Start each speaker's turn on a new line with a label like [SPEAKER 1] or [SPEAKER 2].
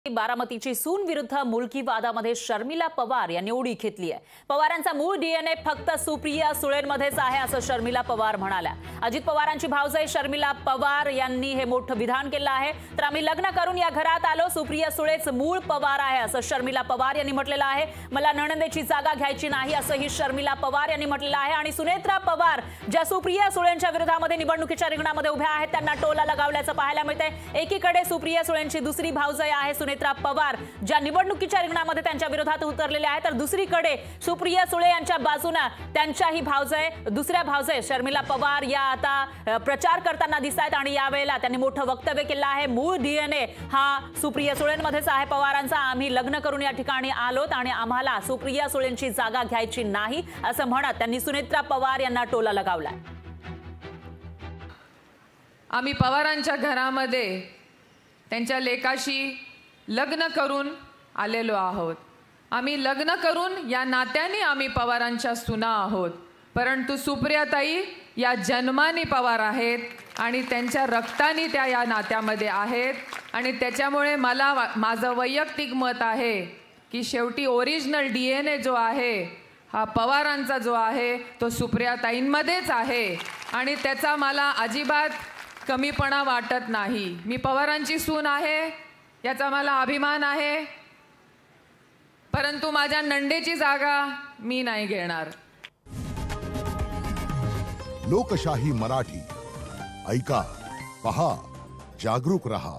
[SPEAKER 1] बारामतीची सून विरुद्ध मुलगी वादामध्ये शर्मिला पवार यांनी उडी घेतली आहे। पवारांचा मूळ डीएनए फक्त सुप्रिया सुळेंमध्येच आहे असं शर्मिला पवार म्हणाल्या। अजित पवारांची भावजाई शर्मिला पवार यांनी हे मोठं विधान केलं आहे। तर आम्ही लग्न करून या घरात आलो, सुप्रिया सुळेच मूळ पवार आहे असं शर्मिला पवार यांनी म्हटलेलं आहे। मला नणंदेची जागा घ्यायची नाही असंही शर्मिला पवार यांनी म्हटलेलं आहे। आणि सुनेत्रा पवार ज्या सुप्रिया सुळेंच्या विरोधामध्ये निवडणुकीच्या रिंगणामध्ये उभ्या आहेत त्यांना टोला लगावल्याचं पाहायला मिळतंय। एकीकडे सुप्रिया सुळेंची दुसरी भावजाई आहे सुनेत्रा पवार ज्या निवडणुकीच्या रिंगणामध्ये त्यांच्या विरोधात उतरलेले आहेत, तर दुसरीकडे सुप्रिया सुळे यांच्या बाजूने त्यांच्याही भावजाई दुसऱ्या भावजाई शर्मिला पवार या आता प्रचार करताना दिसतात आणि यावेळेला त्यांनी मोठं वक्तव्य केलं आहे। मूळ डीएनए हा सुप्रिया सुळेंमध्येच आहे पवारांचा। आम्ही लग्न करून या ठिकाणी आलोत आणि आम्हाला सुप्रिया सुळेंची जागा घ्यायची नाही असं म्हणत त्यांनी सुनेत्रा पवार यांना टोला लगावला।
[SPEAKER 2] आम्ही पवारांच्या घरामध्ये त्यांच्या लेकाशी लग्न करून आलेलो आहोत। आम्ही लग्न करून या नात्याने आम्ही पवारांच्या सुना आहोत। परंतु सुप्रियाताई या जन्माने पवार आहेत आणि त्यांच्या रक्ताने त्या या नात्यामध्ये आहेत आणि त्याच्यामुळे मला माझं वैयक्तिक मत आहे की शेवटी ओरिजिनल डीएनए जो आहे हा पवारांचा जो आहे तो सुप्रियाताईंमध्येच आहे आणि त्याचा मला अजिबात कमीपणा वाटत नाही। मी पवारांची सून आहे याचा मला अभिमान आहे, परंतु माझ्या नंदेची जागा मी नाही घेणार।
[SPEAKER 3] लोकशाही मराठी ऐका, पहा, जागरूक रहा।